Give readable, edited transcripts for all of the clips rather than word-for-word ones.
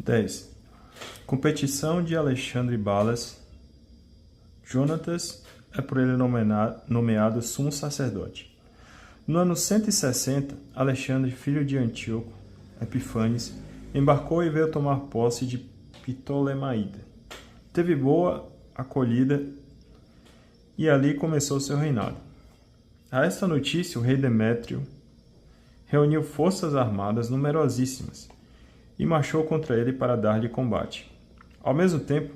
10. Competição de Alexandre Balas. Jonatas é por ele nomeado sumo sacerdote. No ano 160, Alexandre, filho de Antíoco Epífanes, embarcou e veio tomar posse de Ptolemaida. Teve boa acolhida e ali começou seu reinado. A esta notícia, o rei Demétrio reuniu forças armadas numerosíssimas e marchou contra ele para dar-lhe combate. Ao mesmo tempo,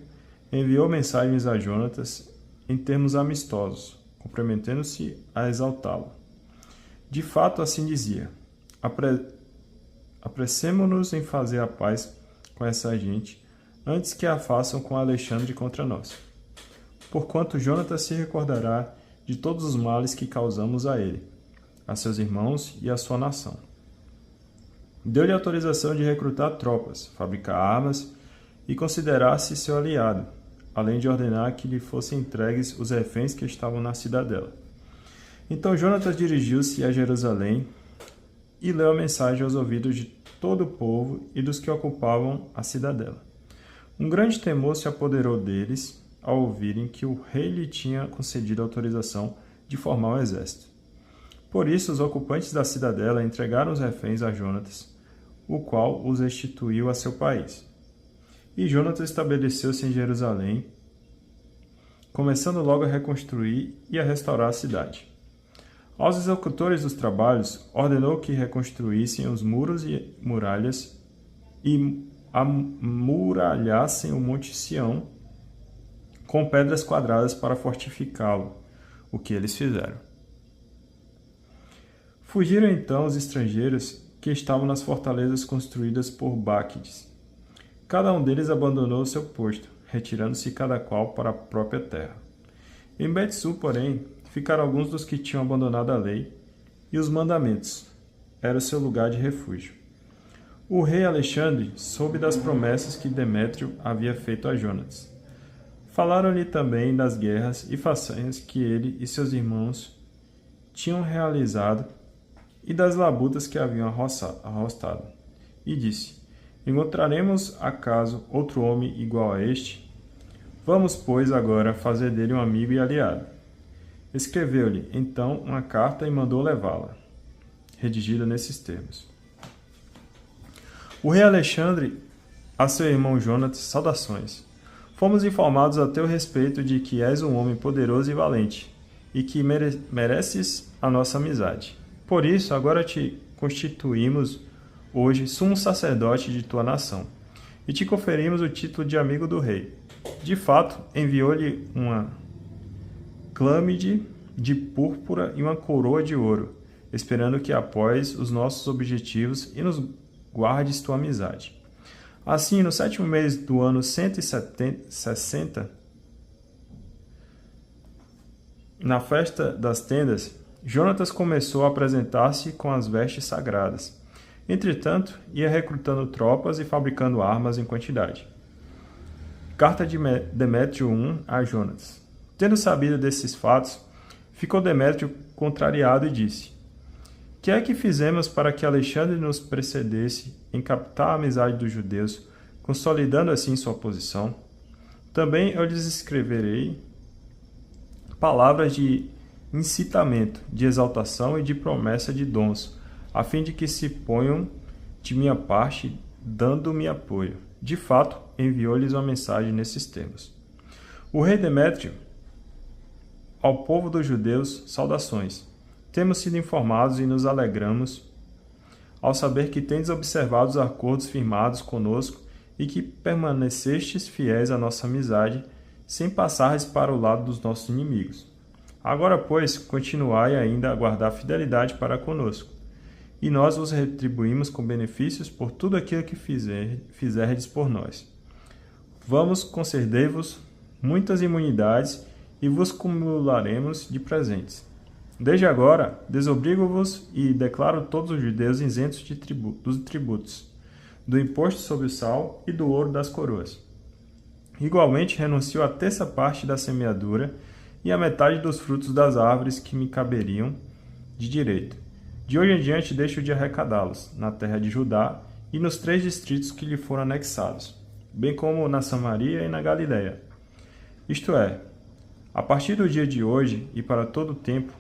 enviou mensagens a Jonatas em termos amistosos, comprometendo-se a exaltá-lo. De fato, assim dizia: apressemo-nos em fazer a paz com essa gente, antes que a façam com Alexandre contra nós. Porquanto Jonatas se recordará de todos os males que causamos a ele, a seus irmãos e à sua nação. Deu-lhe autorização de recrutar tropas, fabricar armas e considerar-se seu aliado, além de ordenar que lhe fossem entregues os reféns que estavam na cidadela. Então Jonatas dirigiu-se a Jerusalém e leu a mensagem aos ouvidos de todo o povo e dos que ocupavam a cidadela. Um grande temor se apoderou deles ao ouvirem que o rei lhe tinha concedido autorização de formar um exército. Por isso, os ocupantes da cidadela entregaram os reféns a Jonatas, o qual os restituiu a seu país. E Jonatas estabeleceu-se em Jerusalém, começando logo a reconstruir e a restaurar a cidade. Aos executores dos trabalhos, ordenou que reconstruíssem os muros e muralhas e amuralhassem o Monte Sião com pedras quadradas para fortificá-lo, o que eles fizeram. Fugiram então os estrangeiros que estavam nas fortalezas construídas por Báquides. Cada um deles abandonou o seu posto, retirando-se cada qual para a própria terra. Em Bet-Su, porém, ficaram alguns dos que tinham abandonado a lei e os mandamentos. Era o seu lugar de refúgio. O rei Alexandre soube das promessas que Demétrio havia feito a Jonatas. Falaram-lhe também das guerras e façanhas que ele e seus irmãos tinham realizado e das labutas que haviam arrostado. E disse: encontraremos acaso outro homem igual a este? Vamos, pois, agora fazer dele um amigo e aliado. Escreveu-lhe, então, uma carta e mandou levá-la, redigida nesses termos. O rei Alexandre, a seu irmão Jonatas, saudações. Fomos informados a teu respeito de que és um homem poderoso e valente, e que mereces a nossa amizade. Por isso, agora te constituímos hoje sumo sacerdote de tua nação, e te conferimos o título de amigo do rei. De fato, enviou-lhe uma clâmide de púrpura e uma coroa de ouro, esperando que apoies os nossos objetivos e nos guardes tua amizade. Assim, no 7º mês do ano 160, na festa das tendas, Jonatas começou a apresentar-se com as vestes sagradas. Entretanto, ia recrutando tropas e fabricando armas em quantidade. Carta de Demétrio I a Jonatas. Tendo sabido desses fatos, ficou Demétrio contrariado e disse: que é que fizemos para que Alexandre nos precedesse em captar a amizade dos judeus, consolidando assim sua posição? Também eu lhes escreverei palavras de incitamento, de exaltação e de promessa de dons, a fim de que se ponham de minha parte, dando-me apoio. De fato, enviou-lhes uma mensagem nesses termos. O rei Demétrio, ao povo dos judeus, saudações. Temos sido informados e nos alegramos ao saber que tendes observado os acordos firmados conosco e que permanecestes fiéis à nossa amizade, sem passardes para o lado dos nossos inimigos. Agora, pois, continuai ainda a guardar fidelidade para conosco, e nós vos retribuímos com benefícios por tudo aquilo que fizerdes por nós. Vamos conceder-vos muitas imunidades e vos cumularemos de presentes. Desde agora, desobrigo-vos e declaro todos os judeus isentos dos tributos, do imposto sobre o sal e do ouro das coroas. Igualmente, renuncio a terça parte da semeadura e a metade dos frutos das árvores que me caberiam de direito. De hoje em diante deixo de arrecadá-los na terra de Judá e nos 3 distritos que lhe foram anexados, bem como na Samaria e na Galiléia. Isto é, a partir do dia de hoje e para todo o tempo,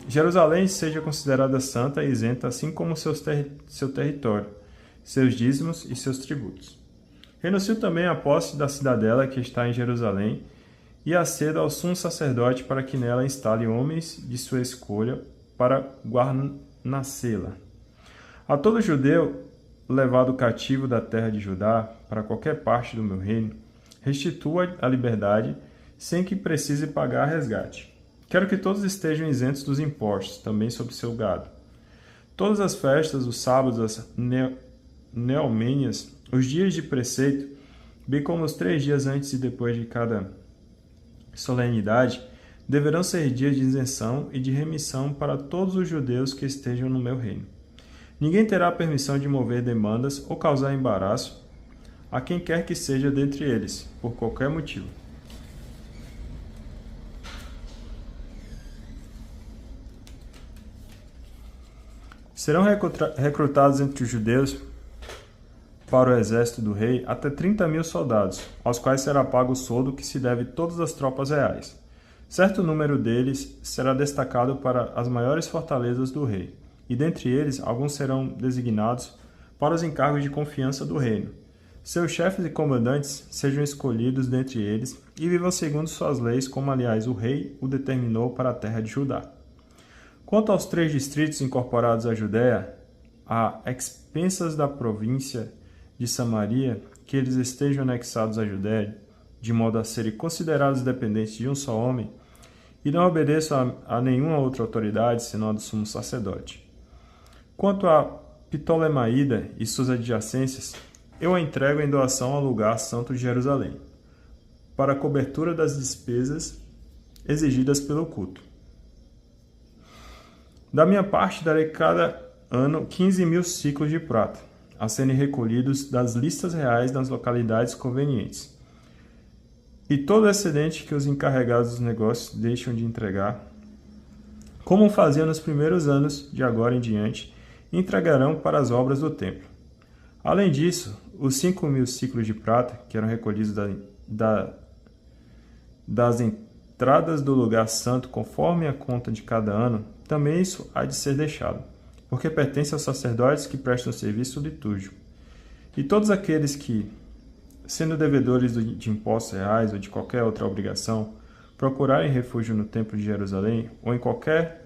Jerusalém seja considerada santa e isenta, assim como seu território, seus dízimos e seus tributos. Renuncio também à posse da cidadela que está em Jerusalém e acedo ao sumo sacerdote para que nela instale homens de sua escolha para guarnecê-la. A todo judeu levado cativo da terra de Judá para qualquer parte do meu reino, restitua a liberdade sem que precise pagar resgate. Quero que todos estejam isentos dos impostos, também sobre seu gado. Todas as festas, os sábados, as neomênias, os dias de preceito, bem como os 3 dias antes e depois de cada solenidade, deverão ser dias de isenção e de remissão para todos os judeus que estejam no meu reino. Ninguém terá permissão de mover demandas ou causar embaraço a quem quer que seja dentre eles, por qualquer motivo. Serão recrutados entre os judeus para o exército do rei até 30.000 soldados, aos quais será pago o soldo que se deve todas as tropas reais. Certo número deles será destacado para as maiores fortalezas do rei, e dentre eles alguns serão designados para os encargos de confiança do reino. Seus chefes e comandantes sejam escolhidos dentre eles e vivam segundo suas leis, como aliás o rei o determinou para a terra de Judá. Quanto aos 3 distritos incorporados à Judéia, a expensas da província de Samaria, que eles estejam anexados à Judéia, de modo a serem considerados dependentes de um só homem, e não obedeçam a nenhuma outra autoridade, senão a do sumo sacerdote. Quanto a Ptolemaída e suas adjacências, eu a entrego em doação ao lugar santo de Jerusalém, para a cobertura das despesas exigidas pelo culto. Da minha parte, darei cada ano 15.000 ciclos de prata, a serem recolhidos das listas reais nas localidades convenientes. E todo excedente que os encarregados dos negócios deixam de entregar, como faziam nos primeiros anos de agora em diante, entregarão para as obras do templo. Além disso, os 5.000 ciclos de prata, que eram recolhidos das entradas do lugar santo conforme a conta de cada ano, também isso há de ser deixado, porque pertence aos sacerdotes que prestam serviço litúrgico. E todos aqueles que, sendo devedores de impostos reais ou de qualquer outra obrigação, procurarem refúgio no Templo de Jerusalém ou em qualquer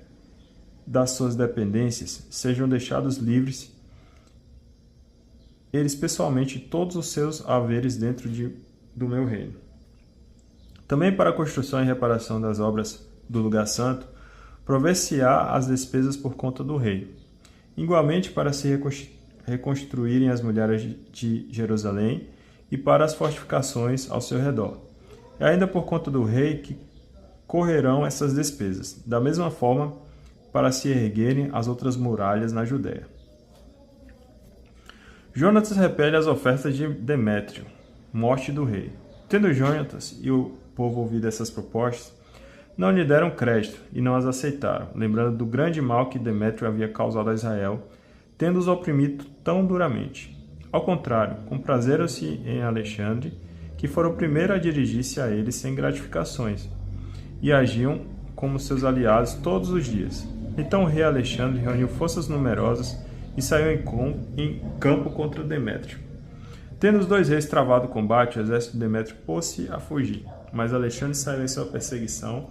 das suas dependências, sejam deixados livres, eles pessoalmente, todos os seus haveres dentro do meu reino. Também para a construção e reparação das obras do lugar santo, prover-se-á as despesas por conta do rei. Igualmente para se reconstruírem as muralhas de Jerusalém e para as fortificações ao seu redor. E ainda por conta do rei que correrão essas despesas, da mesma forma para se erguerem as outras muralhas na Judéia. Jonatas repele as ofertas de Demétrio, morte do rei. Tendo Jonatas e o povo ouvido essas propostas, não lhe deram crédito e não as aceitaram, lembrando do grande mal que Demétrio havia causado a Israel, tendo-os oprimido tão duramente. Ao contrário, comprazeram-se em Alexandre, que fora o primeiro a dirigir-se a eles sem gratificações, e agiam como seus aliados todos os dias. Então o rei Alexandre reuniu forças numerosas e saiu em campo contra Demétrio. Tendo os 2 reis travado o combate, o exército de Demétrio pôs-se a fugir, mas Alexandre saiu em sua perseguição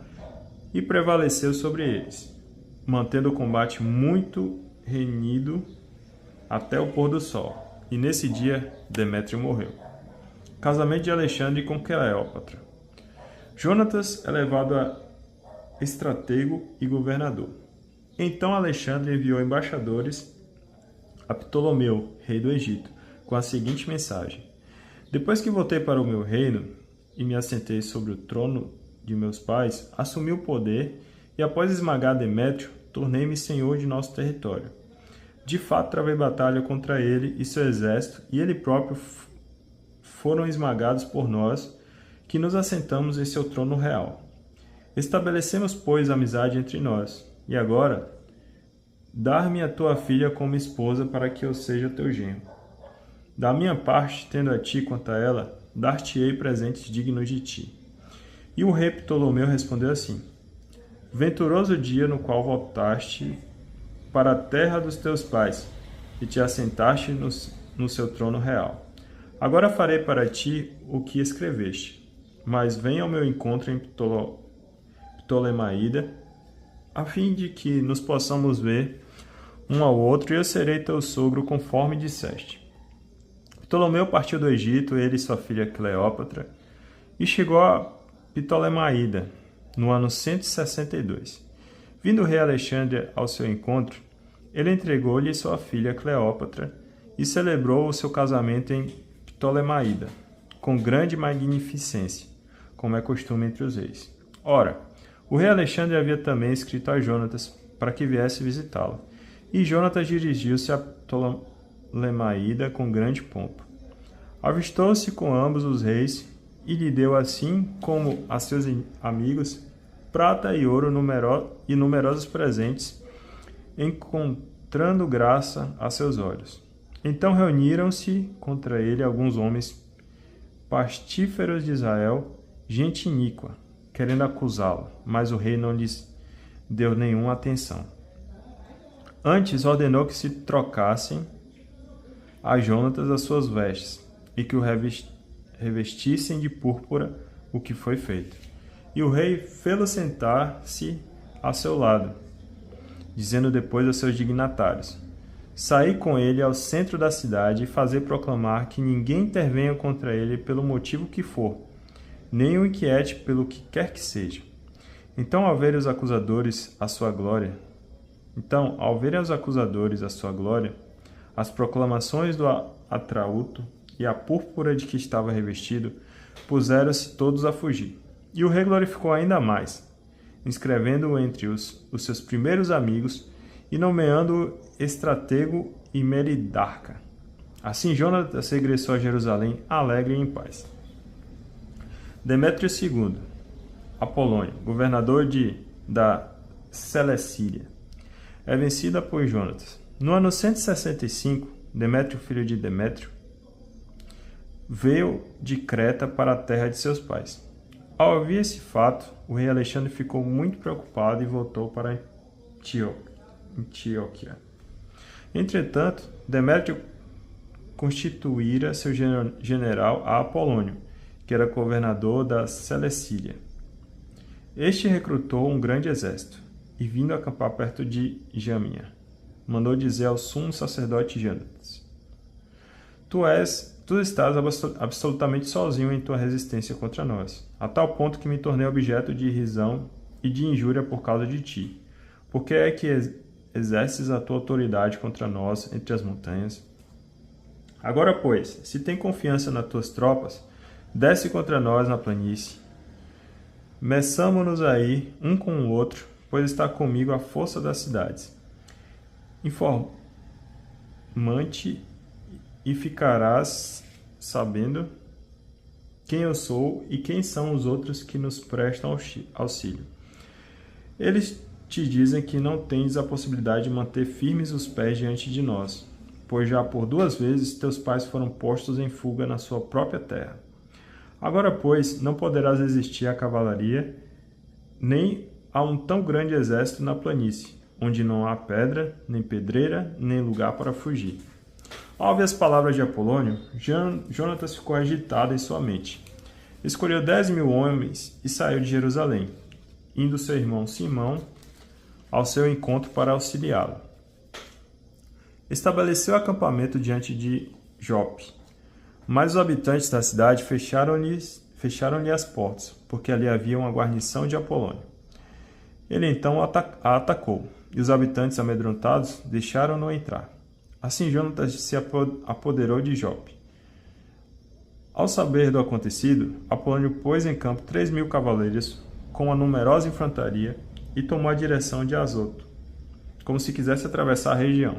e prevaleceu sobre eles, mantendo o combate muito renhido até o pôr do sol. E nesse dia, Demétrio morreu. Casamento de Alexandre com Cleópatra. Jonatas é levado a estratego e governador. Então Alexandre enviou embaixadores a Ptolomeu, rei do Egito, com a seguinte mensagem: Depois que voltei para o meu reino e me assentei sobre o trono de meus pais, assumi o poder e, após esmagar Demétrio, tornei-me senhor de nosso território. De fato, travei batalha contra ele e seu exército, e ele próprio foram esmagados por nós, que nos assentamos em seu trono real. Estabelecemos, pois, amizade entre nós, e agora dar-me a tua filha como esposa para que eu seja teu genro. Da minha parte, tendo a ti quanto a ela, dar-te-ei presentes dignos de ti. E o rei Ptolomeu respondeu assim: venturoso dia no qual voltaste para a terra dos teus pais, e te assentaste no seu trono real. Agora farei para ti o que escreveste, mas vem ao meu encontro em Ptolemaída, a fim de que nos possamos ver um ao outro, e eu serei teu sogro conforme disseste. Ptolomeu partiu do Egito, ele e sua filha Cleópatra, e chegou a Ptolemaída, no ano 162. Vindo o rei Alexandre ao seu encontro, ele entregou-lhe sua filha Cleópatra e celebrou o seu casamento em Ptolemaída, com grande magnificência, como é costume entre os reis. Ora, o rei Alexandre havia também escrito a Jonatas para que viesse visitá-lo, e Jonatas dirigiu-se a Ptolemaída com grande pompa. Avistou-se com ambos os reis e lhe deu, assim como a seus amigos, prata e ouro e numerosos presentes, encontrando graça a seus olhos. Então reuniram-se contra ele alguns homens pastíferos de Israel, gente iníqua, querendo acusá-lo, mas o rei não lhes deu nenhuma atenção. Antes ordenou que se trocassem a Jonatas as suas vestes, e que o revestissem de púrpura, o que foi feito. E o rei fê-lo sentar-se a seu lado, dizendo depois aos seus dignatários: saí com ele ao centro da cidade e fazer proclamar que ninguém intervenha contra ele pelo motivo que for, nem o inquiete pelo que quer que seja. Então, ao verem os acusadores a sua glória, as proclamações do atrauto e a púrpura de que estava revestido, puseram-se todos a fugir. E o rei glorificou ainda mais, inscrevendo-o entre os seus primeiros amigos e nomeando estratego e meridarca. Assim Jonatas regressou a Jerusalém alegre e em paz. Demétrio II, Apolônio, governador da Celecíria, é vencido por Jonatas. No ano 165, Demétrio, filho de Demétrio, veio de Creta para a terra de seus pais. Ao ouvir esse fato, o rei Alexandre ficou muito preocupado e voltou para Antioquia. Entretanto, Demétrio constituíra seu general a Apolônio, que era governador da Celecíria. Este recrutou um grande exército, e vindo acampar perto de Jamia, mandou dizer ao sumo sacerdote Jonatas: Tu estás absolutamente sozinho em tua resistência contra nós, a tal ponto que me tornei objeto de risão e de injúria por causa de ti. Por que é que exerces a tua autoridade contra nós entre as montanhas? Agora, pois, se tem confiança nas tuas tropas, desce contra nós na planície. Meçamo-nos aí um com o outro, pois está comigo a força das cidades. Informante e ficarás sabendo quem eu sou e quem são os outros que nos prestam auxílio. Eles te dizem que não tens a possibilidade de manter firmes os pés diante de nós, pois já por 2 vezes teus pais foram postos em fuga na sua própria terra. Agora, pois, não poderás resistir à cavalaria, nem a um tão grande exército na planície, onde não há pedra, nem pedreira, nem lugar para fugir. Ao ouvir as palavras de Apolônio, Jonatas ficou agitado em sua mente. Escolheu 10.000 homens e saiu de Jerusalém, indo seu irmão Simão ao seu encontro para auxiliá-lo. Estabeleceu acampamento diante de Jope, mas os habitantes da cidade fecharam-lhe as portas, porque ali havia uma guarnição de Apolônio. Ele então a atacou, e os habitantes amedrontados deixaram-no entrar. Assim Jonatas se apoderou de Jope. Ao saber do acontecido, Apolônio pôs em campo 3.000 cavaleiros com uma numerosa infantaria e tomou a direção de Azoto, como se quisesse atravessar a região.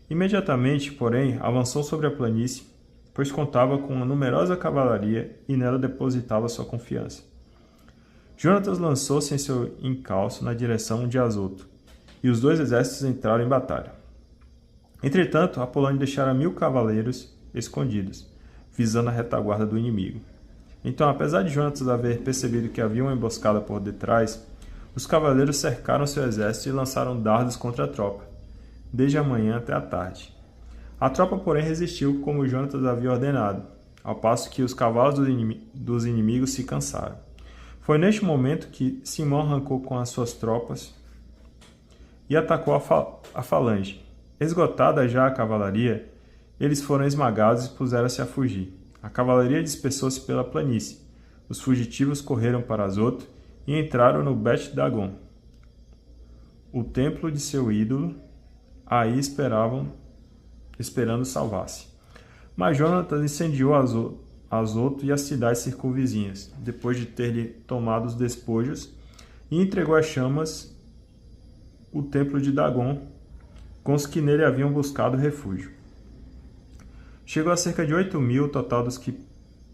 Imediatamente, porém, avançou sobre a planície, pois contava com uma numerosa cavalaria e nela depositava sua confiança. Jonatas lançou-se em seu encalço na direção de Azoto, e os dois exércitos entraram em batalha. Entretanto, a Polônia deixara 1000 cavaleiros escondidos, visando a retaguarda do inimigo. Então, apesar de Jonatas haver percebido que havia uma emboscada por detrás, os cavaleiros cercaram seu exército e lançaram dardos contra a tropa, desde a manhã até a tarde. A tropa, porém, resistiu como Jonatas havia ordenado, ao passo que os cavalos dos inimigos se cansaram. Foi neste momento que Simão arrancou com as suas tropas e atacou a falange. Esgotada já a cavalaria, eles foram esmagados e puseram-se a fugir. A cavalaria dispersou-se pela planície. Os fugitivos correram para Azoto e entraram no Bet-Dagon, o templo de seu ídolo. Aí esperando salvar-se. Mas Jonatas incendiou Azoto e as cidades circunvizinhas, depois de ter-lhe tomado os despojos, e entregou às chamas o templo de Dagon, com os que nele haviam buscado refúgio. Chegou a cerca de 8.000 o total dos que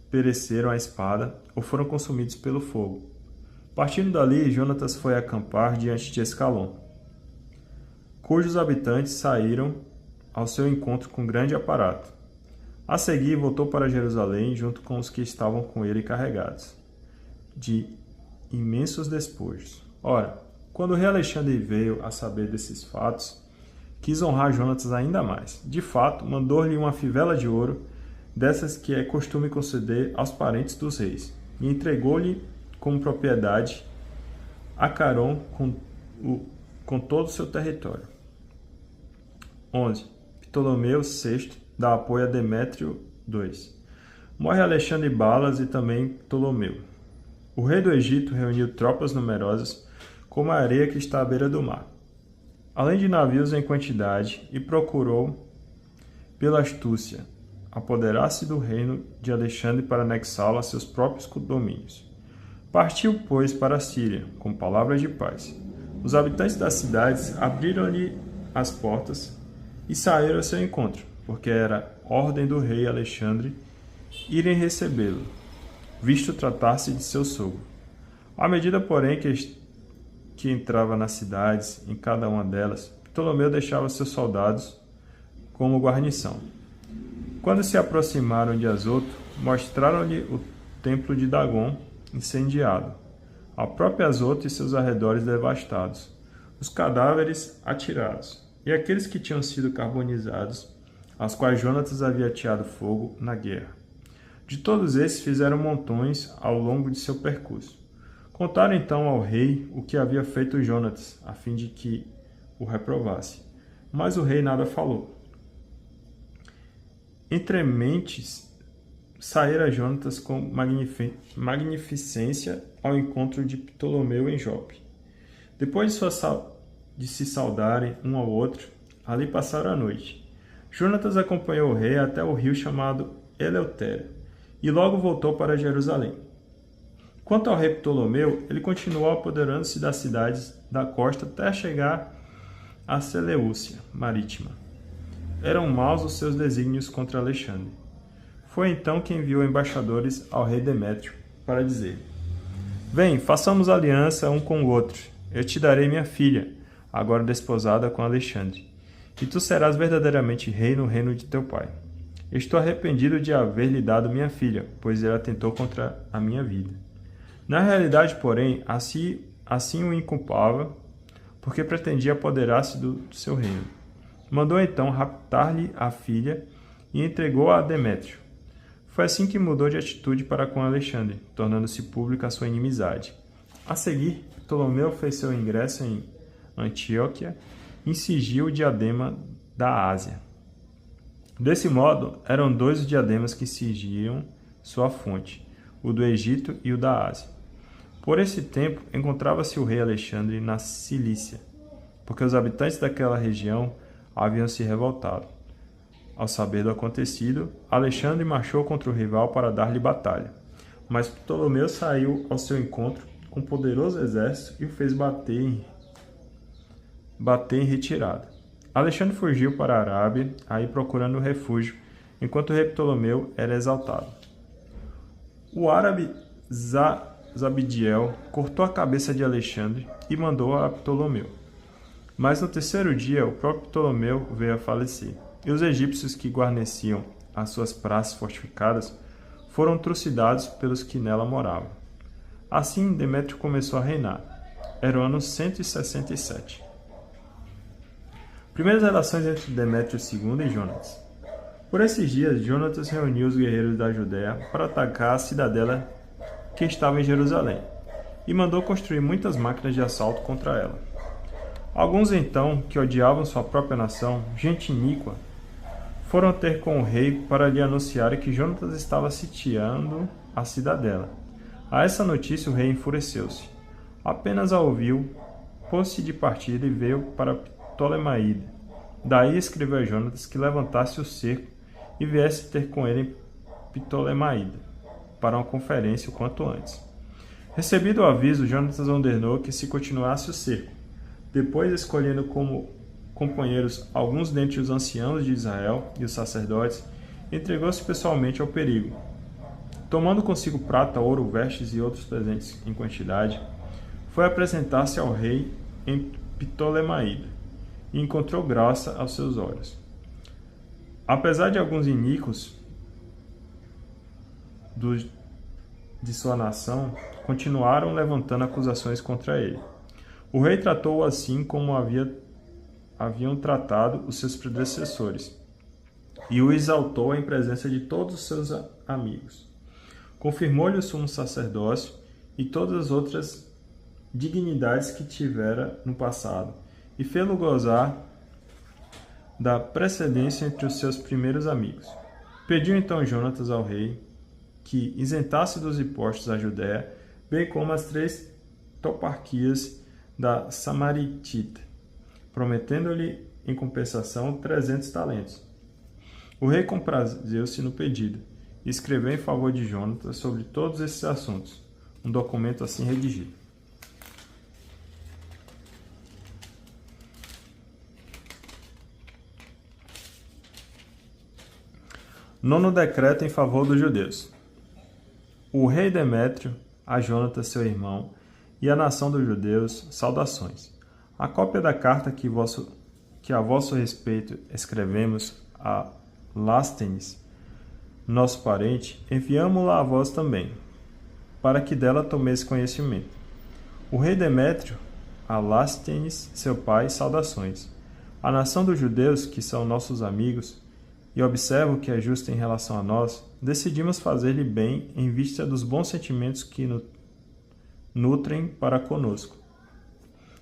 pereceram à espada ou foram consumidos pelo fogo. Partindo dali, Jonatas foi acampar diante de Escalon, cujos habitantes saíram ao seu encontro com grande aparato. A seguir, voltou para Jerusalém junto com os que estavam com ele carregados de imensos despojos. Ora, quando o rei Alexandre veio a saber desses fatos, quis honrar Jonatas ainda mais. De fato, mandou-lhe uma fivela de ouro, dessas que é costume conceder aos parentes dos reis, e entregou-lhe como propriedade a Caron com todo o seu território. 11. Ptolomeu VI dá apoio a Demétrio II. Morre Alexandre Balas e também Ptolomeu. O rei do Egito reuniu tropas numerosas como a areia que está à beira do mar, além de navios em quantidade, e procurou, pela astúcia, apoderar-se do reino de Alexandre para anexá-lo a seus próprios domínios. Partiu, pois, para a Síria, com palavras de paz. Os habitantes das cidades abriram-lhe as portas e saíram ao seu encontro, porque era ordem do rei Alexandre irem recebê-lo, visto tratar-se de seu sogro. À medida, porém, que entrava nas cidades, em cada uma delas, Ptolomeu deixava seus soldados como guarnição. Quando se aproximaram de Azoto, mostraram-lhe o templo de Dagon incendiado, a própria Azoto e seus arredores devastados, os cadáveres atirados, e aqueles que tinham sido carbonizados, aos quais Jonatas havia ateado fogo na guerra. De todos esses fizeram montões ao longo de seu percurso. Contaram então ao rei o que havia feito Jonatas, a fim de que o reprovasse. Mas o rei nada falou. Entre mentes, saíra Jonatas com magnificência ao encontro de Ptolomeu em Jope. Depois de se saudarem um ao outro, ali passaram a noite. Jonatas acompanhou o rei até o rio chamado Eleutério, e logo voltou para Jerusalém. Quanto ao rei Ptolomeu, ele continuou apoderando-se das cidades da costa até chegar a Seleucia marítima. Eram maus os seus desígnios contra Alexandre. Foi então que enviou embaixadores ao rei Demétrio para dizer: Vem, façamos aliança um com o outro. Eu te darei minha filha, agora desposada com Alexandre, e tu serás verdadeiramente rei no reino de teu pai. Estou arrependido de haver-lhe dado minha filha, pois ele atentou contra a minha vida. Na realidade, porém, assim o inculpava, porque pretendia apoderar-se do seu reino. Mandou então raptar-lhe a filha e entregou-a a Demétrio. Foi assim que mudou de atitude para com Alexandre, tornando-se pública a sua inimizade. A seguir, Ptolomeu fez seu ingresso em Antioquia e cingiu o diadema da Ásia. Desse modo, eram dois os diademas que cingiam sua fonte, o do Egito e o da Ásia. Por esse tempo, encontrava-se o rei Alexandre na Cilícia, porque os habitantes daquela região haviam se revoltado. Ao saber do acontecido, Alexandre marchou contra o rival para dar-lhe batalha. Mas Ptolomeu saiu ao seu encontro com um poderoso exército e o fez bater em retirada. Alexandre fugiu para a Arábia, aí procurando refúgio, enquanto o rei Ptolomeu era exaltado. O árabe Zabidiel cortou a cabeça de Alexandre e mandou a Ptolomeu. Mas no terceiro dia, o próprio Ptolomeu veio a falecer, e os egípcios que guarneciam as suas praças fortificadas foram trucidados pelos que nela moravam. Assim, Demétrio começou a reinar. Era o ano 167. Primeiras relações entre Demétrio II e Jonatas. Por esses dias, Jonatas reuniu os guerreiros da Judéia para atacar a cidadela que estava em Jerusalém, e mandou construir muitas máquinas de assalto contra ela. Alguns, então, que odiavam sua própria nação, gente iníqua, foram ter com o rei para lhe anunciar que Jonatas estava sitiando a cidadela. A essa notícia o rei enfureceu-se. Apenas a ouviu, pôs-se de partida e veio para Ptolemaída. Daí escreveu a Jonatas que levantasse o cerco e viesse ter com ele em Ptolemaída, para uma conferência o quanto antes. Recebido o aviso, Jonatas ordenou que se continuasse o cerco. Depois, escolhendo como companheiros alguns dentre os anciãos de Israel e os sacerdotes, entregou-se pessoalmente ao perigo. Tomando consigo prata, ouro, vestes e outros presentes em quantidade, foi apresentar-se ao rei em Ptolemaída e encontrou graça aos seus olhos. Apesar de alguns iníquos de sua nação, continuaram levantando acusações contra ele. O rei tratou-o assim como haviam tratado os seus predecessores, e o exaltou em presença de todos os seus amigos. Confirmou-lhe o sumo sacerdócio e todas as outras dignidades que tivera no passado, e fê-lo gozar da precedência entre os seus primeiros amigos. Pediu então Jonatas ao rei que isentasse dos impostos a Judéia, bem como as 3 toparquias da Samaritita, prometendo-lhe em compensação 300 talentos. O rei comprazeu-se no pedido e escreveu em favor de Jonatas sobre todos esses assuntos, um documento assim redigido. Nono decreto em favor dos judeus. O rei Demétrio, a Jonatas seu irmão, e a nação dos judeus, saudações. A cópia da carta que a vosso respeito escrevemos a Lástenes, nosso parente, enviamo-la a vós também, para que dela tomeis conhecimento. O rei Demétrio, a Lástenes, seu pai, saudações. A nação dos judeus, que são nossos amigos, e observo que é justo em relação a nós, decidimos fazer-lhe bem em vista dos bons sentimentos que nutrem para conosco.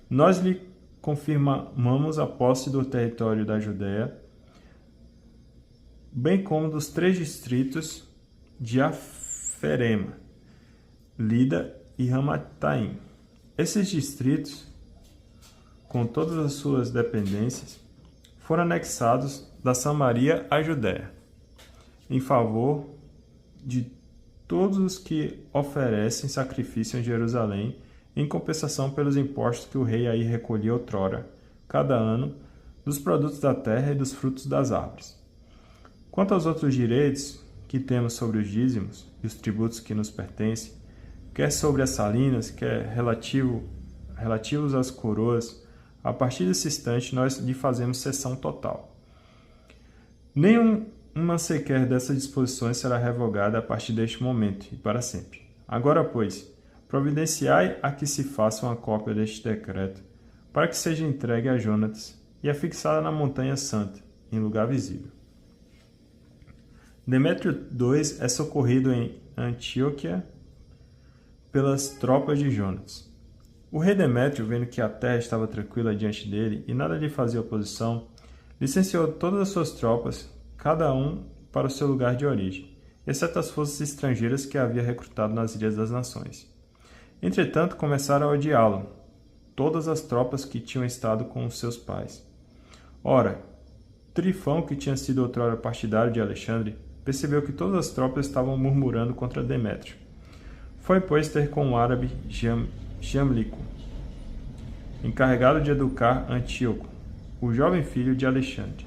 Nós lhe confirmamos a posse do território da Judéia, bem como dos 3 distritos de Aferema, Lida e Ramataim. Esses distritos, com todas as suas dependências, foram anexados da Samaria à Judéia, em favor de todos os que oferecem sacrifício em Jerusalém, em compensação pelos impostos que o rei aí recolhia outrora, cada ano, dos produtos da terra e dos frutos das árvores. Quanto aos outros direitos que temos sobre os dízimos e os tributos que nos pertencem, quer sobre as salinas, quer relativos às coroas, a partir desse instante nós lhe fazemos cessão total. Nenhuma sequer dessas disposições será revogada a partir deste momento e para sempre. Agora, pois, providenciai a que se faça uma cópia deste decreto, para que seja entregue a Jonatas e afixada na montanha santa, em lugar visível. Demétrio II é socorrido em Antioquia pelas tropas de Jonatas. O rei Demétrio, vendo que a terra estava tranquila diante dele e nada lhe fazia oposição, licenciou todas as suas tropas, cada um para o seu lugar de origem, exceto as forças estrangeiras que havia recrutado nas Ilhas das Nações. Entretanto, começaram a odiá-lo, todas as tropas que tinham estado com os seus pais. Ora, Trifão, que tinha sido outrora partidário de Alexandre, percebeu que todas as tropas estavam murmurando contra Demétrio. Foi, pois, ter com o árabe Jamlico, encarregado de educar Antíoco, o jovem filho de Alexandre.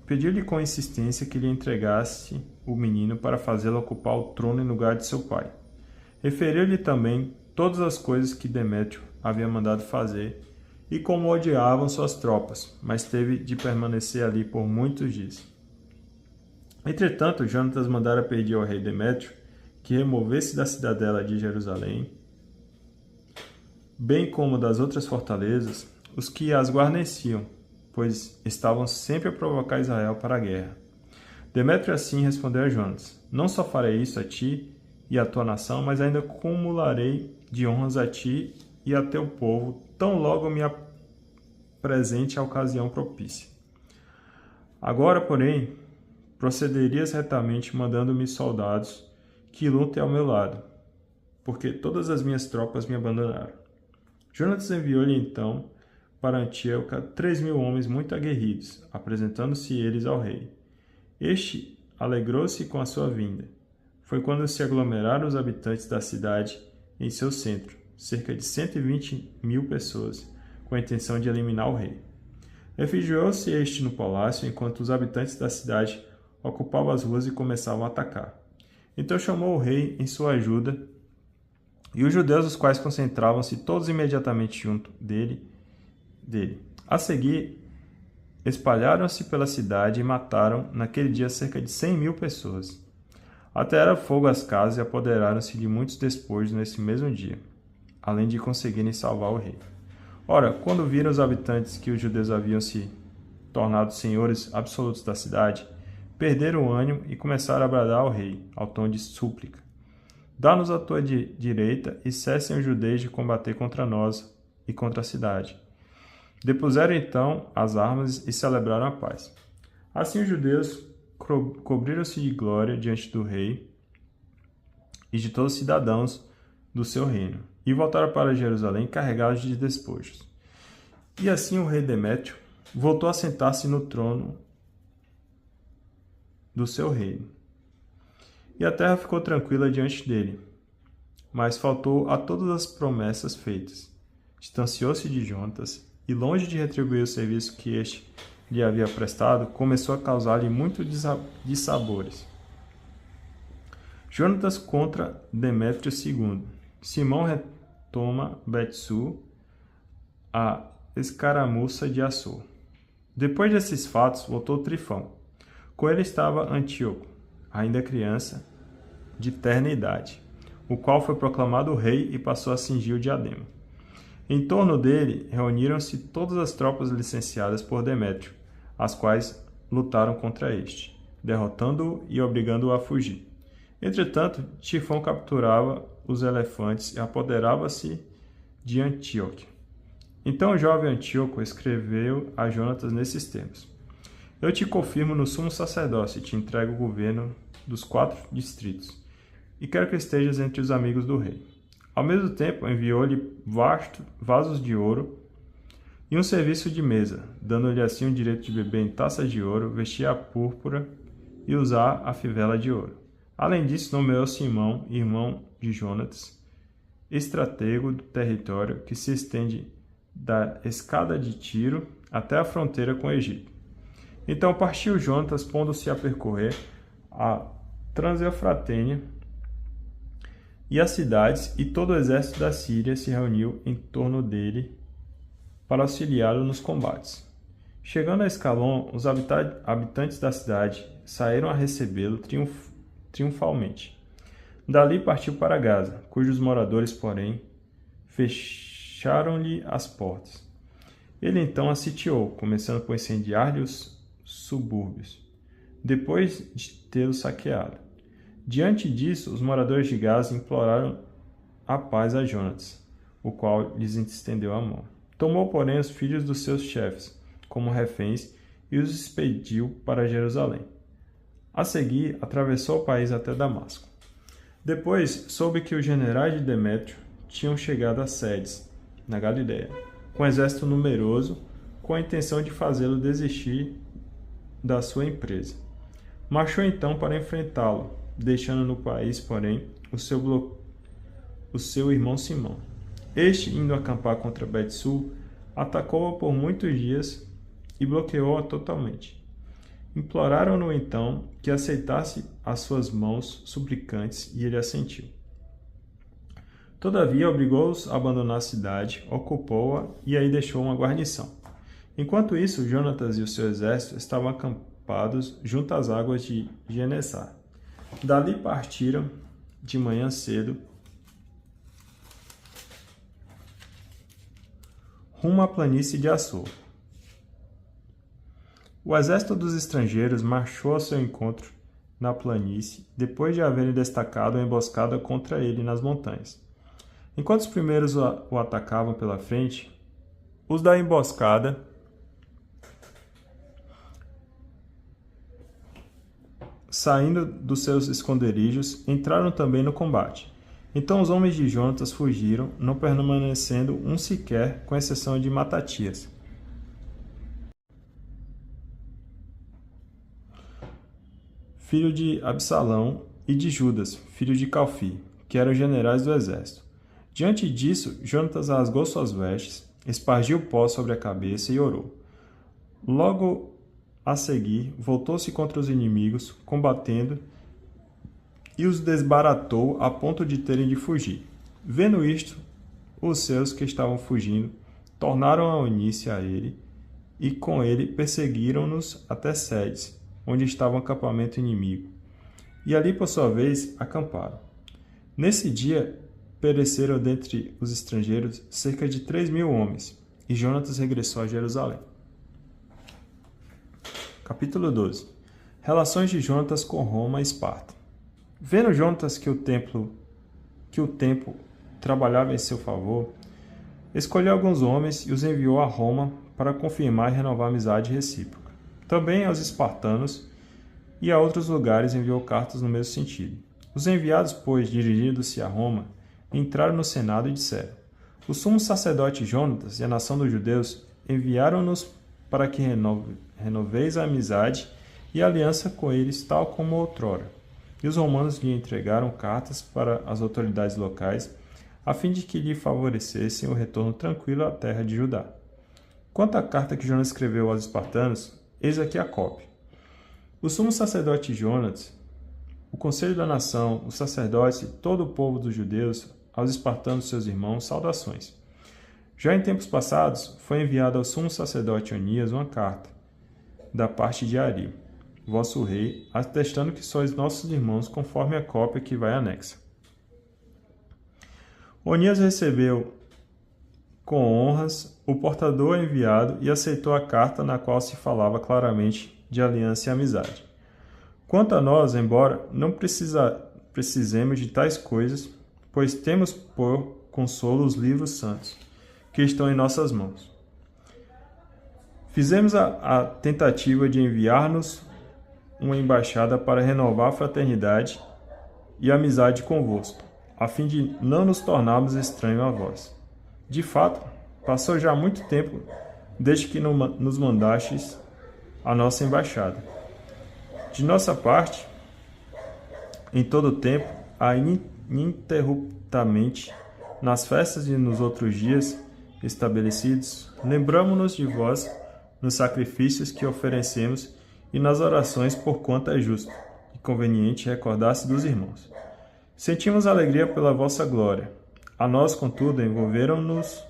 Pediu-lhe com insistência que lhe entregasse o menino para fazê-lo ocupar o trono em lugar de seu pai. Referiu-lhe também todas as coisas que Demétrio havia mandado fazer e como odiavam suas tropas, mas teve de permanecer ali por muitos dias. Entretanto, Jonatas mandara pedir ao rei Demétrio que removesse da cidadela de Jerusalém, bem como das outras fortalezas, os que as guarneciam, pois estavam sempre a provocar Israel para a guerra. Demétrio assim respondeu a Jonatas: Não só farei isso a ti e à tua nação, mas ainda acumularei de honras a ti e a teu povo, tão logo me apresente a ocasião propícia. Agora, porém, procederias retamente mandando-me soldados que lutem ao meu lado, porque todas as minhas tropas me abandonaram. Jonatas enviou-lhe então para Antíoca 3.000 homens muito aguerridos, apresentando-se eles ao rei. Este alegrou-se com a sua vinda. Foi quando se aglomeraram os habitantes da cidade em seu centro, cerca de 120.000 pessoas, com a intenção de eliminar o rei. Refugiou-se este no palácio, enquanto os habitantes da cidade ocupavam as ruas e começavam a atacar. Então chamou o rei em sua ajuda, e os judeus, os quais concentravam-se todos imediatamente junto dele. A seguir, espalharam-se pela cidade e mataram, naquele dia, cerca de 100.000 pessoas. Atearam fogo às casas e apoderaram-se de muitos despojos nesse mesmo dia, além de conseguirem salvar o rei. Ora, quando viram os habitantes que os judeus haviam se tornado senhores absolutos da cidade, perderam o ânimo e começaram a bradar ao rei, ao tom de súplica: Dá-nos a tua direita e cessem os judeus de combater contra nós e contra a cidade. Depuseram então as armas e celebraram a paz. Assim os judeus cobriram-se de glória diante do rei e de todos os cidadãos do seu reino, e voltaram para Jerusalém carregados de despojos. E assim o rei Demétrio voltou a sentar-se no trono do seu reino. E a terra ficou tranquila diante dele, mas faltou a todas as promessas feitas. Distanciou-se de Jonatas, e longe de retribuir o serviço que este lhe havia prestado, começou a causar-lhe muito dissabores. Jonatas contra Demétrio II. Simão retoma Bet-Sur, a escaramuça de Assur. Depois desses fatos, voltou Trifão. Com ele estava Antíoco, ainda criança, de terna idade, o qual foi proclamado rei e passou a cingir o diadema. Em torno dele reuniram-se todas as tropas licenciadas por Demétrio, as quais lutaram contra este, derrotando-o e obrigando-o a fugir. Entretanto, Tifão capturava os elefantes e apoderava-se de Antíoque. Então o jovem Antíoco escreveu a Jonatas nesses termos: Eu te confirmo no sumo sacerdócio e te entrego o governo dos 4 distritos, e quero que estejas entre os amigos do rei. Ao mesmo tempo, enviou-lhe vasos de ouro e um serviço de mesa, dando-lhe assim o direito de beber em taças de ouro, vestir a púrpura e usar a fivela de ouro. Além disso, nomeou Simão, irmão de Jonatas, estratego do território que se estende da escada de Tiro até a fronteira com o Egito. Então partiu Jonatas, pondo-se a percorrer a Transeufratênia e as cidades, e todo o exército da Síria se reuniu em torno dele para auxiliá-lo nos combates. Chegando a Escalon, os habitantes da cidade saíram a recebê-lo triunfalmente. Dali partiu para Gaza, cujos moradores, porém, fecharam-lhe as portas. Ele então a sitiou, começando por incendiar-lhe os subúrbios, depois de tê-los saqueado. Diante disso, os moradores de Gaza imploraram a paz a Jonatas, o qual lhes estendeu a mão. Tomou, porém, os filhos dos seus chefes como reféns e os expediu para Jerusalém. A seguir, atravessou o país até Damasco. Depois, soube que os generais de Demétrio tinham chegado a Sédes, na Galiléia, com um exército numeroso, com a intenção de fazê-lo desistir da sua empresa. Marchou então para enfrentá-lo, deixando no país, porém, o seu irmão Simão. Este, indo acampar contra Bet-Sur, atacou-a por muitos dias e bloqueou-a totalmente. Imploraram-no então que aceitasse as suas mãos suplicantes, e ele assentiu. Todavia, obrigou-os a abandonar a cidade, ocupou-a e aí deixou uma guarnição. Enquanto isso, Jonatas e o seu exército estavam acampados junto às águas de Genesar. Dali partiram de manhã cedo rumo à planície de Açor. O exército dos estrangeiros marchou ao seu encontro na planície, depois de haverem destacado uma emboscada contra ele nas montanhas. Enquanto os primeiros o atacavam pela frente, os da emboscada saindo dos seus esconderijos, entraram também no combate. Então os homens de Jonatas fugiram, não permanecendo um sequer, com exceção de Matatias, filho de Absalão, e de Judas, filho de Calfi, que eram generais do exército. Diante disso, Jonatas rasgou suas vestes, espargiu pó sobre a cabeça e orou. Logo a seguir, voltou-se contra os inimigos, combatendo, e os desbaratou a ponto de terem de fugir. Vendo isto, os seus que estavam fugindo tornaram a unir-se a ele, e com ele perseguiram-nos até Sedes, onde estava o acampamento inimigo. E ali, por sua vez, acamparam. Nesse dia, pereceram dentre os estrangeiros cerca de 3.000 homens, e Jonatas regressou a Jerusalém. Capítulo 12. Relações de Jonatas com Roma e Esparta. Vendo Jonatas que o tempo trabalhava em seu favor, escolheu alguns homens e os enviou a Roma para confirmar e renovar a amizade recíproca. Também aos espartanos e a outros lugares enviou cartas no mesmo sentido. Os enviados, pois, dirigindo-se a Roma, entraram no Senado e disseram: o sumo sacerdote Jonatas e a nação dos judeus enviaram-nos para que renoveis a amizade e a aliança com eles, tal como outrora. E os romanos lhe entregaram cartas para as autoridades locais, a fim de que lhe favorecessem o retorno tranquilo à terra de Judá. Quanto à carta que Jonas escreveu aos espartanos, eis aqui a cópia. O sumo sacerdote Jonatas, o conselho da nação, os sacerdotes e todo o povo dos judeus, aos espartanos seus irmãos, saudações. Já em tempos passados, foi enviada ao sumo sacerdote Onias uma carta, da parte de Ario, vosso rei, atestando que sois nossos irmãos, conforme a cópia que vai anexa. Onias recebeu com honras o portador enviado e aceitou a carta na qual se falava claramente de aliança e amizade. Quanto a nós, embora não precisemos de tais coisas, pois temos por consolo os livros santos, que estão em nossas mãos. Fizemos a tentativa de enviar-nos uma embaixada para renovar a fraternidade e a amizade convosco, a fim de não nos tornarmos estranhos a vós. De fato, passou já muito tempo desde que nos mandastes a nossa embaixada. De nossa parte, em todo o tempo, ininterruptamente, nas festas e nos outros dias estabelecidos, lembramo-nos de vós nos sacrifícios que oferecemos e nas orações, por quanto é justo e conveniente recordar-se dos irmãos. Sentimos alegria pela vossa glória. A nós, contudo, envolveram-nos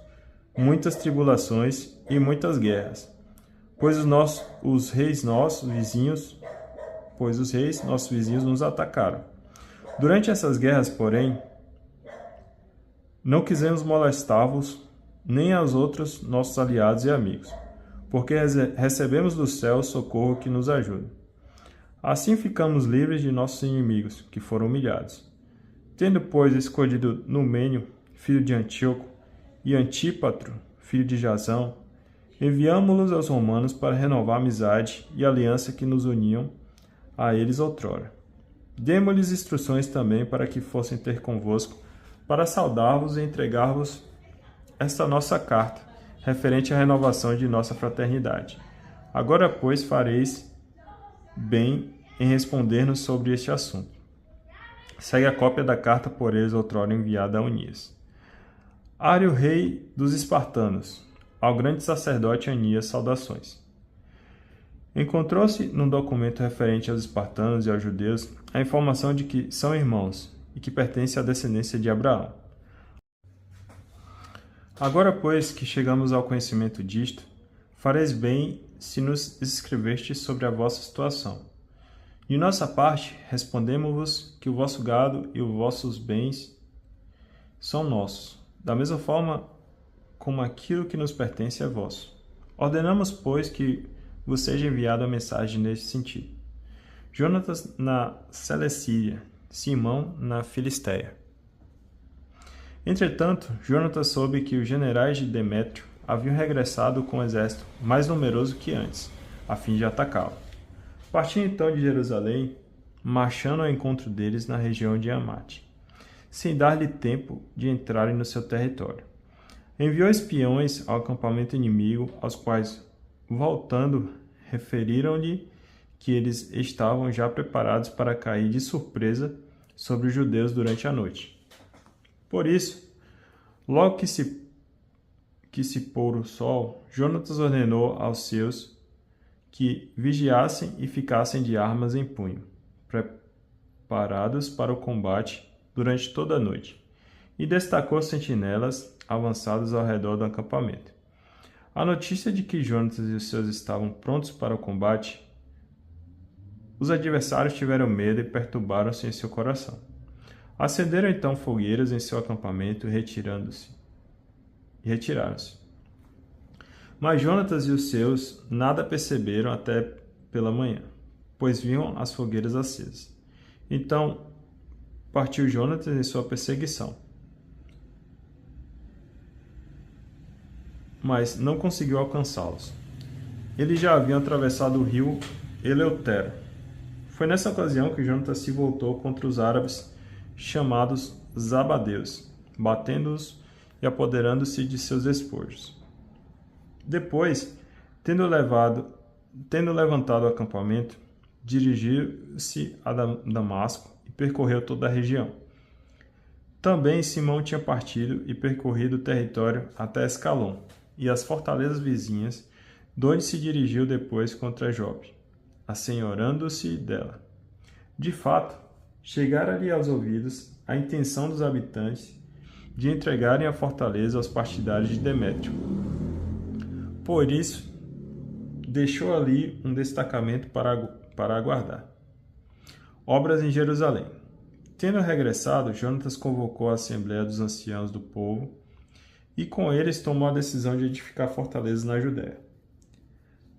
muitas tribulações e muitas guerras, pois os reis nossos vizinhos nos atacaram. Durante essas guerras, porém, não quisemos molestar-vos nem aos outros nossos aliados e amigos, porque recebemos do céu o socorro que nos ajuda. Assim ficamos livres de nossos inimigos, que foram humilhados. Tendo, pois, escolhido Numênio, filho de Antíoco, e Antípatro, filho de Jasão, enviamo-los aos romanos para renovar a amizade e a aliança que nos uniam a eles outrora. Demo-lhes instruções também para que fossem ter convosco, para saudar-vos e entregar-vos esta nossa carta, referente à renovação de nossa fraternidade. Agora, pois, fareis bem em responder-nos sobre este assunto. Segue a cópia da carta por eles outrora enviada a Onias. Ário, rei dos espartanos, ao grande sacerdote Anias, saudações. Encontrou-se num documento referente aos espartanos e aos judeus a informação de que são irmãos e que pertencem à descendência de Abraão. Agora, pois, que chegamos ao conhecimento disto, fareis bem se nos escrevestes sobre a vossa situação. De nossa parte, respondemos-vos que o vosso gado e os vossos bens são nossos, da mesma forma como aquilo que nos pertence é vosso. Ordenamos, pois, que vos seja enviada a mensagem neste sentido. Jonatas na Celecília, Simão na Filisteia. Entretanto, Jonatas soube que os generais de Demétrio haviam regressado com um exército mais numeroso que antes, a fim de atacá-lo. Partindo então de Jerusalém, marchando ao encontro deles na região de Amate, sem dar-lhe tempo de entrarem no seu território. Enviou espiões ao acampamento inimigo, aos quais, voltando, referiram-lhe que eles estavam já preparados para cair de surpresa sobre os judeus durante a noite. Por isso, logo que se pôr o sol, Jonatas ordenou aos seus que vigiassem e ficassem de armas em punho, preparados para o combate durante toda a noite, e destacou sentinelas avançados ao redor do acampamento. A notícia de que Jonatas e os seus estavam prontos para o combate, os adversários tiveram medo e perturbaram-se em seu coração. Acenderam então fogueiras em seu acampamento e retiraram-se. Mas Jonatas e os seus nada perceberam até pela manhã, pois viam as fogueiras acesas. Então partiu Jonatas em sua perseguição, mas não conseguiu alcançá-los. Eles já haviam atravessado o rio Eleutero. Foi nessa ocasião que Jonatas se voltou contra os árabes chamados Zabadeus, batendo-os e apoderando-se de seus despojos. Depois, tendo levantado o acampamento, dirigiu-se a Damasco e percorreu toda a região. Também Simão tinha partido e percorrido o território até Escalon e as fortalezas vizinhas, donde se dirigiu depois contra Jope, assenhorando-se dela. De fato, chegara-lhe aos ouvidos a intenção dos habitantes de entregarem a fortaleza aos partidários de Demétrio. Por isso, deixou ali um destacamento para aguardar. Obras em Jerusalém. Tendo regressado, Jonatas convocou a assembleia dos anciãos do povo e com eles tomou a decisão de edificar fortalezas na Judéia,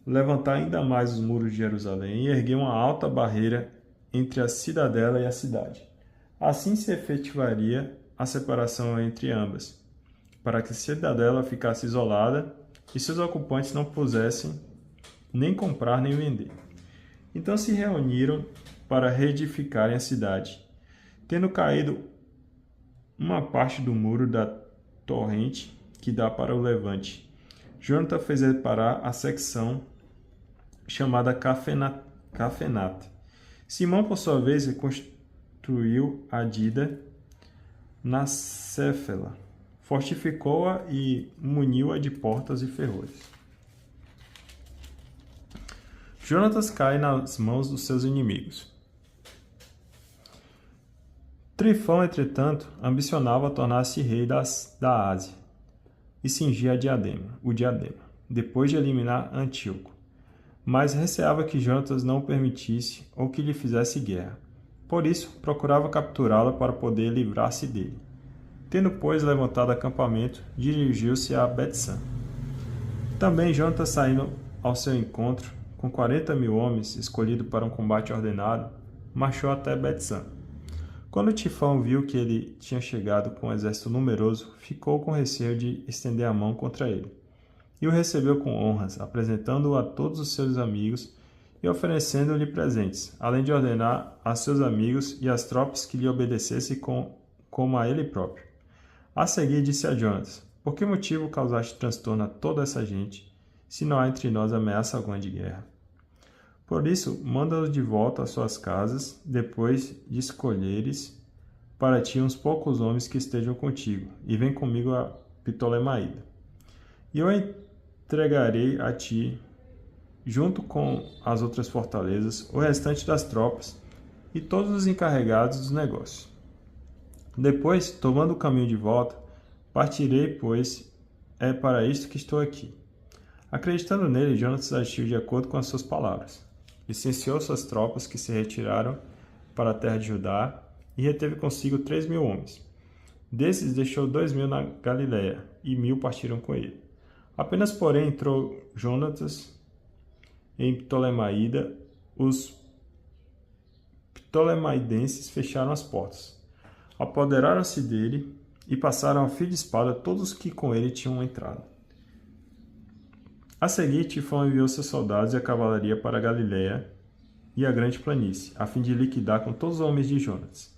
levantar ainda mais os muros de Jerusalém e erguer uma alta barreira entre a cidadela e a cidade. Assim se efetivaria a separação entre ambas, para que a cidadela ficasse isolada e seus ocupantes não pusessem nem comprar nem vender. Então se reuniram para reedificarem a cidade. Tendo caído uma parte do muro da torrente que dá para o levante, Jonatas fez reparar a secção chamada Cafenate. Simão, por sua vez, reconstruiu a Dida na Céfela, fortificou-a e muniu-a de portas e ferrolhos. Jonatas cai nas mãos dos seus inimigos. Trifão, entretanto, ambicionava tornar-se rei da Ásia e cingir o diadema, depois de eliminar Antíoco. Mas receava que Jonatas não o permitisse ou que lhe fizesse guerra. Por isso, procurava capturá-lo para poder livrar-se dele. Tendo, pois, levantado acampamento, dirigiu-se a Bet-San. Também Jonatas, saindo ao seu encontro, com 40.000 homens, escolhido para um combate ordenado, marchou até Bet-San. Quando Tifão viu que ele tinha chegado com um exército numeroso, ficou com receio de estender a mão contra ele. E o recebeu com honras, apresentando-o a todos os seus amigos e oferecendo-lhe presentes, além de ordenar a seus amigos e às tropas que lhe obedecessem como a ele próprio. A seguir disse a Jonatas: por que motivo causaste transtorno a toda essa gente, se não há entre nós ameaça alguma de guerra? Por isso, manda-os de volta às suas casas, depois de escolheres para ti uns poucos homens que estejam contigo, e vem comigo a Ptolemaída. E eu entregarei a ti, junto com as outras fortalezas, o restante das tropas e todos os encarregados dos negócios. Depois, tomando o caminho de volta, partirei, pois, é para isto que estou aqui. Acreditando nele, Jonatas agiu de acordo com as suas palavras. Licenciou suas tropas, que se retiraram para a terra de Judá, e reteve consigo 3.000 homens. Desses deixou 2.000 na Galiléia, e 1.000 partiram com ele. Apenas, porém, entrou Jonatas em Ptolemaída. Os ptolemaidenses fecharam as portas, apoderaram-se dele e passaram a fio de espada todos os que com ele tinham entrado. A seguir, Tifão enviou seus soldados e a cavalaria para a Galiléia e a grande planície, a fim de liquidar com todos os homens de Jonatas.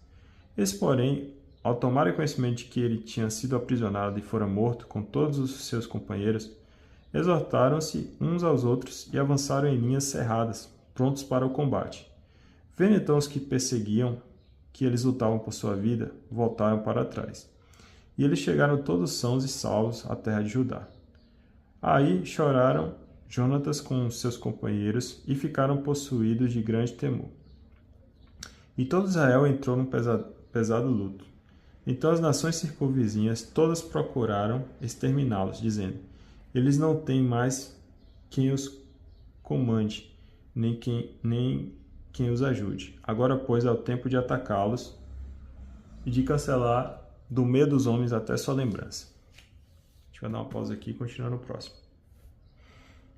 Eles, porém, ao tomarem conhecimento de que ele tinha sido aprisionado e fora morto com todos os seus companheiros, exortaram-se uns aos outros e avançaram em linhas cerradas, prontos para o combate. Vendo então os que perseguiam, que eles lutavam por sua vida, voltaram para trás. E eles chegaram todos sãos e salvos à terra de Judá. Aí choraram Jonatas com seus companheiros e ficaram possuídos de grande temor. E todo Israel entrou num pesado luto. Então as nações circunvizinhas todas procuraram exterminá-los, dizendo: eles não têm mais quem os comande, nem quem os ajude. Agora, pois, é o tempo de atacá-los e de cancelar do meio dos homens até sua lembrança. A gente vai dar uma pausa aqui e continuar no próximo.